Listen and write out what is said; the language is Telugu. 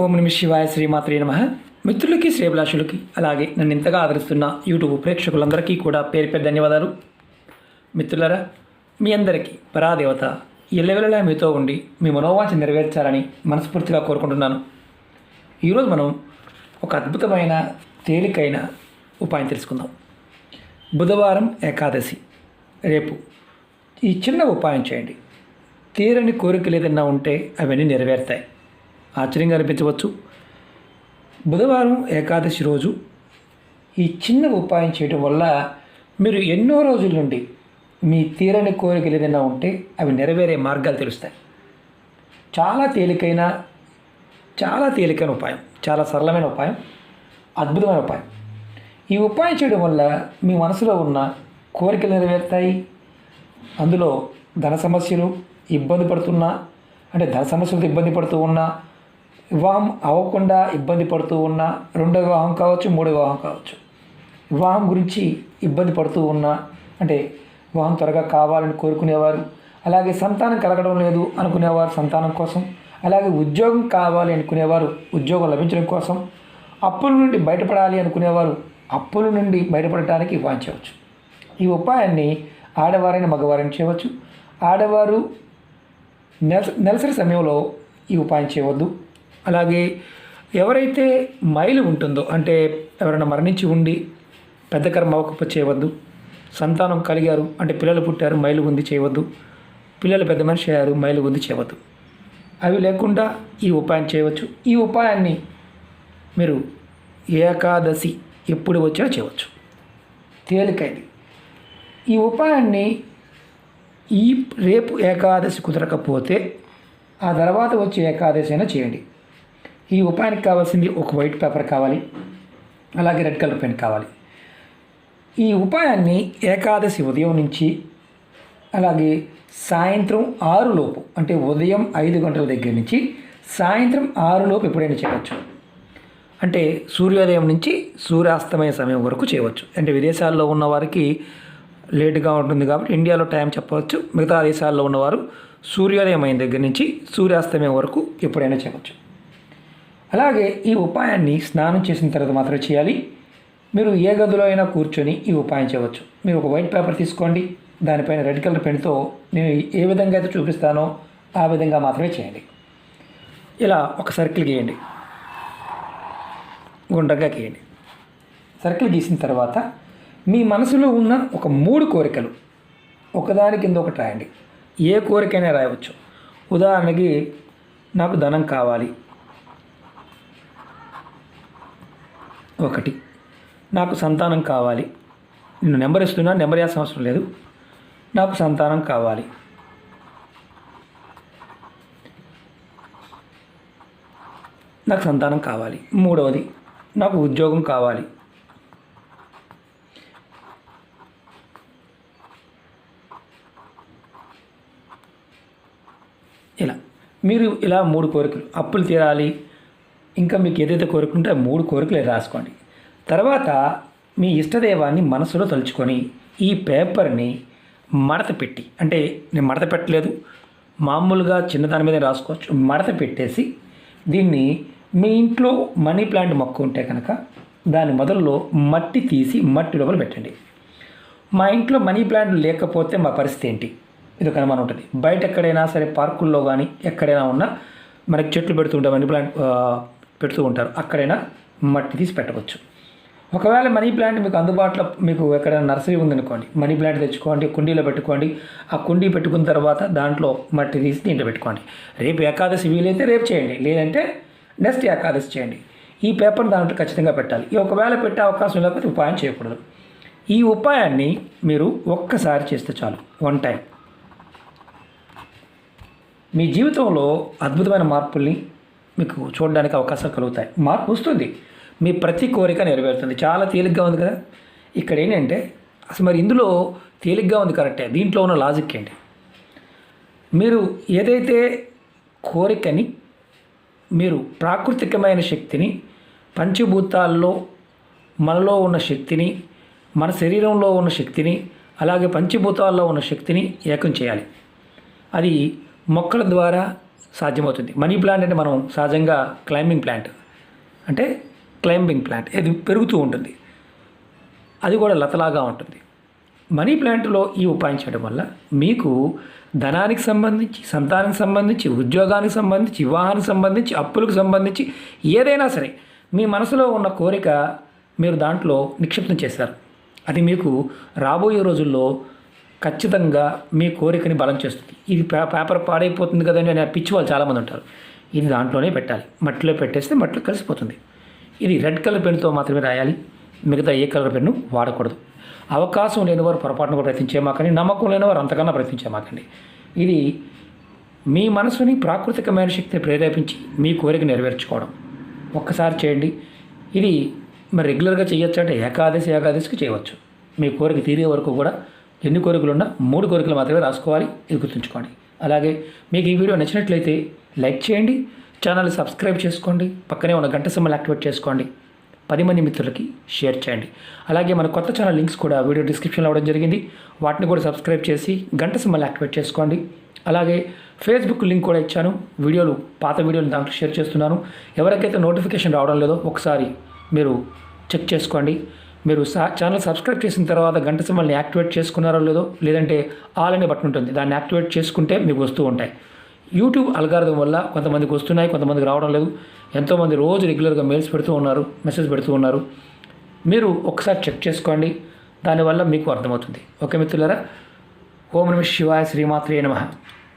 ఓం నమ శివాయ శ్రీమాత్రే నమః. మిత్రులకి శ్రేభిలాషులకి అలాగే నన్ను ఇంతగా ఆదరిస్తున్న యూట్యూబ్ ప్రేక్షకులందరికీ కూడా పేరు పేరు ధన్యవాదాలు. మిత్రులారా, మీ అందరికీ పరాదేవత ఎల్లవెల్లలా మీతో ఉండి మీ మనోవాంఛ నెరవేర్చాలని మనస్ఫూర్తిగా కోరుకుంటున్నాను. ఈరోజు మనం ఒక అద్భుతమైన తేలికైన ఉపాయం తెలుసుకుందాం. బుధవారం ఏకాదశి రేపు ఈ చిన్న ఉపాయం చేయండి. తీరని కోరికలు ఏదైనా ఉంటే అవన్నీ నెరవేరుతాయి. ఆశ్చర్యంగా అనిపించవచ్చు. బుధవారం ఏకాదశి రోజు ఈ చిన్న ఉపాయం చేయడం వల్ల మీరు ఎన్నో రోజుల నుండి మీ తీరని కోరికలు ఏదైనా ఉంటే అవి నెరవేరే మార్గాలు తెలుస్తాయి. చాలా తేలికైన ఉపాయం, చాలా సరళమైన ఉపాయం, అద్భుతమైన ఉపాయం. ఈ ఉపాయం చేయడం వల్ల మీ మనసులో ఉన్న కోరికలు నెరవేరుతాయి. అందులో ధన సమస్యలు ఇబ్బంది పడుతున్నా, అంటే ధన సమస్యలతో ఇబ్బంది పడుతూ ఉన్నా, వివాహం అవ్వకుండా ఇబ్బంది పడుతూ ఉన్నా, రెండో వివాహం కావచ్చు, మూడో వివాహం కావచ్చు, వివాహం గురించి ఇబ్బంది పడుతూ ఉన్నా, అంటే వివాహం త్వరగా కావాలని కోరుకునేవారు, అలాగే సంతానం కలగడం లేదు అనుకునేవారు సంతానం కోసం, అలాగే ఉద్యోగం కావాలి అనుకునేవారు ఉద్యోగం లభించడం కోసం, అప్పుల నుండి బయటపడాలి అనుకునేవారు అప్పుల నుండి బయటపడటానికి ఉపాయం చేయవచ్చు. ఈ ఉపాయాన్ని ఆడవారైన మగవారైన చేయవచ్చు. ఆడవారు నెలసరి సమయంలో ఈ ఉపాయం చేయవద్దు. అలాగే ఎవరైతే మైలు ఉంటుందో, అంటే ఎవరైనా మరణించి ఉండి పెద్ద కర్మ అవ్వకపోతే చేయవద్దు. సంతానం కలిగారు, అంటే పిల్లలు పుట్టారు, మైలు ఉంది చేయవద్దు. పిల్లలు పెద్ద మనిషి అయ్యారు, మైలు ఉంది చేయవద్దు. అవి లేకుండా ఈ ఉపాయం చేయవచ్చు. ఈ ఉపాయాన్ని మీరు ఏకాదశి ఎప్పుడు వచ్చినా చేయవచ్చు. తేలికైంది. ఈ ఉపాయాన్ని రేపు ఏకాదశి కుదరకపోతే ఆ తర్వాత వచ్చే ఏకాదశి అయినా చేయండి. ఈ ఉపాయానికి కావాల్సింది ఒక వైట్ పేపర్ కావాలి, అలాగే రెడ్ కలర్ పెన్ కావాలి. ఈ ఉపాయాన్ని ఏకాదశి ఉదయం నుంచి అలాగే సాయంత్రం 6 లోపు, అంటే ఉదయం 5 గంటల దగ్గర నుంచి సాయంత్రం 6 లోపు ఎప్పుడైనా చేయవచ్చు. అంటే సూర్యోదయం నుంచి సూర్యాస్తమయ సమయం వరకు చేయవచ్చు. అంటే విదేశాల్లో ఉన్న వారికి లేటుగా ఉంటుంది కాబట్టి ఇండియాలో టైం చెప్పవచ్చు. మిగతా దేశాల్లో ఉన్నవారు సూర్యోదయం అయిన దగ్గర నుంచి సూర్యాస్తమయం వరకు ఎప్పుడైనా చేయవచ్చు. అలాగే ఈ ఉపాయాన్ని స్నానం చేసిన తర్వాత మాత్రమే చేయాలి. మీరు ఏ గదిలో అయినా కూర్చొని ఈ ఉపాయం చేయవచ్చు. మీరు ఒక వైట్ పేపర్ తీసుకోండి, దానిపైన రెడ్ కలర్ పెన్తో నేను ఏ విధంగా అయితే చూపిస్తానో ఆ విధంగా మాత్రమే చేయండి. ఇలా ఒక సర్కిల్ గీయండి, గుండ్రంగా గీయండి. సర్కిల్ గీసిన తర్వాత మీ మనసులో ఉన్న ఒక 3 కోరికలు ఒకదాని కింద ఒకటి రాయండి. ఏ కోరికైనా రాయవచ్చు. ఉదాహరణకి నాకు ధనం కావాలి, 1. నాకు సంతానం కావాలి, నేను నెంబర్ ఇస్తున్నాను, నెంబర్ వేయాల్సిన అవసరం లేదు. నాకు సంతానం కావాలి, నాకు సంతానం కావాలి. 3వది నాకు ఉద్యోగం కావాలి. మీరు ఇలా 3 కోరికలు, అప్పులు తీరాలి, ఇంకా మీకు ఏదైతే కోరుకుంటే ఆ 3 కోరికలు రాసుకోండి. తర్వాత మీ ఇష్టదైవాన్ని మనసులో తలుచుకొని ఈ పేపర్ని మడత పెట్టి, అంటే నేను మడత పెట్టలేదు, మామూలుగా చిన్నదాని మీద రాసుకోవచ్చు, మడత పెట్టేసి దీన్ని మీ ఇంట్లో మనీ ప్లాంట్ మొక్క ఉంటే కనుక దాని మొదల్లో మట్టి తీసి మట్టి లోపల పెట్టండి. మా ఇంట్లో మనీ ప్లాంట్ లేకపోతే మా పరిస్థితి ఏంటి, ఇది ఒక అనుమానం ఉంటుంది. బయట ఎక్కడైనా సరే, పార్కుల్లో కానీ ఎక్కడైనా ఉన్నా మనకి చెట్లు పెడుతూ ఉంటారు, మనీ ప్లాంట్ పెడుతూ ఉంటారు, అక్కడైనా మట్టి తీసి పెట్టవచ్చు. ఒకవేళ మనీ ప్లాంట్ మీకు అందుబాటులో, మీకు ఎక్కడైనా నర్సరీ ఉందనుకోండి, మనీ ప్లాంట్ తెచ్చుకోండి, కుండీలో పెట్టుకోండి. ఆ కుండీ పెట్టుకున్న తర్వాత దాంట్లో మట్టి తీసి దీంట్లో పెట్టుకోండి. రేపు ఏకాదశి వీలైతే రేపు చేయండి, లేదంటే నెక్స్ట్ ఏకాదశి చేయండి. ఈ పేపర్ దాంట్లో ఖచ్చితంగా పెట్టాలి. ఒకవేళ పెట్టే అవకాశం లేకపోతే ఉపాయం చేయకూడదు. ఈ ఉపాయాన్ని మీరు ఒక్కసారి చేస్తే చాలు, 1 టైం. మీ జీవితంలో అద్భుతమైన మార్పుల్ని మీకు చూడడానికి అవకాశాలు కలుగుతాయి. మార్పు వస్తుంది, మీ ప్రతి కోరిక నెరవేరుతుంది. చాలా తేలిగ్గా ఉంది కదా. ఇక్కడ ఏంటంటే అసలు మరి ఇందులో తేలిగ్గా ఉంది కరెక్టే, దీంట్లో ఉన్న లాజిక్ ఏంటి? మీరు ఏదైతే కోరికని, మీరు ప్రాకృతికమైన శక్తిని, పంచభూతాల్లో మనలో ఉన్న శక్తిని, మన శరీరంలో ఉన్న శక్తిని, అలాగే పంచభూతాల్లో ఉన్న శక్తిని ఏకం చేయాలి. అది మొక్కల ద్వారా, సాధ్యమవుతుంది. మనీ ప్లాంట్ అంటే మనం సహజంగా క్లైంబింగ్ ప్లాంట్ అంటే ఇది పెరుగుతూ ఉంటుంది, అది కూడా లతలాగా ఉంటుంది. మనీ ప్లాంట్లో ఈ ఉపాయం చేయడం వల్ల మీకు ధనానికి సంబంధించి, సంతానానికి సంబంధించి, ఉద్యోగానికి సంబంధించి, వివాహానికి సంబంధించి, అప్పులకు సంబంధించి ఏదైనా సరే మీ మనసులో ఉన్న కోరిక మీరు దాంట్లో నిక్షిప్తం చేశారు. అది మీకు రాబోయే రోజుల్లో ఖచ్చితంగా మీ కోరికని బలం చేస్తుంది. ఇది పేపర్ పాడైపోతుంది కదండి అని పిచ్చి వాళ్ళు చాలామంది ఉంటారు. ఇది దాంట్లోనే పెట్టాలి, మట్టిలో పెట్టేస్తే మట్టిలో కలిసిపోతుంది. ఇది రెడ్ కలర్ పెన్నుతో మాత్రమే రాయాలి, మిగతా ఏ కలర్ పెన్ను వాడకూడదు. అవకాశం లేనివారు పొరపాటును కూడా ప్రయత్నించేమాకండి, నమ్మకం లేనివారు అంతకన్నా ప్రయత్నించేమాకండి. ఇది మీ మనసుని ప్రాకృతికమైన శక్తిని ప్రేరేపించి మీ కోరిక నెరవేర్చుకోవడం ఒక్కసారి చేయండి. ఇది మరి రెగ్యులర్గా చేయొచ్చు అంటే ఏకాదశికి చేయవచ్చు. మీ కోరిక తీరే వరకు కూడా ఎన్ని కోరికలు ఉన్నా 3 కోరికలు మాత్రమే రాసుకోవాలి, ఇది గుర్తుంచుకోండి. అలాగే మీకు ఈ వీడియో నచ్చినట్లయితే లైక్ చేయండి, ఛానల్ సబ్స్క్రైబ్ చేసుకోండి, పక్కనే ఉన్న గంట సింబల్ యాక్టివేట్ చేసుకోండి, 10 మంది మిత్రులకి షేర్ చేయండి. అలాగే మన కొత్త ఛానల్ లింక్స్ కూడా వీడియో డిస్క్రిప్షన్లో ఇవ్వడం జరిగింది, వాటిని కూడా సబ్స్క్రైబ్ చేసి గంట సింబల్ యాక్టివేట్ చేసుకోండి. అలాగే ఫేస్బుక్ లింక్ కూడా ఇచ్చాను, పాత వీడియోలు దాంట్లో షేర్ చేస్తున్నాను. ఎవరికైతే నోటిఫికేషన్ రావడం లేదో ఒకసారి మీరు చెక్ చేసుకోండి. మీరు ఛానల్ సబ్స్క్రైబ్ చేసిన తర్వాత గంట సింబల్ని యాక్టివేట్ చేసుకున్నారో లేదో, లేదంటే ఆల్ అనే బటన్ ఉంటుంది, దాన్ని యాక్టివేట్ చేసుకుంటే మీకు వస్తూ ఉంటాయి. యూట్యూబ్ అల్గారిథం వల్ల కొంతమందికి వస్తున్నాయి, కొంతమందికి రావడం లేదు. ఎంతోమంది రోజు రెగ్యులర్గా మెయిల్స్ పెడుతూ ఉన్నారు, మెసేజ్ పెడుతూ ఉన్నారు. మీరు ఒకసారి చెక్ చేసుకోండి, దానివల్ల మీకు అర్థమవుతుంది. ఓకే మిత్రులారా, ఓం నమః శివాయ, శ్రీమాత్రే నమః.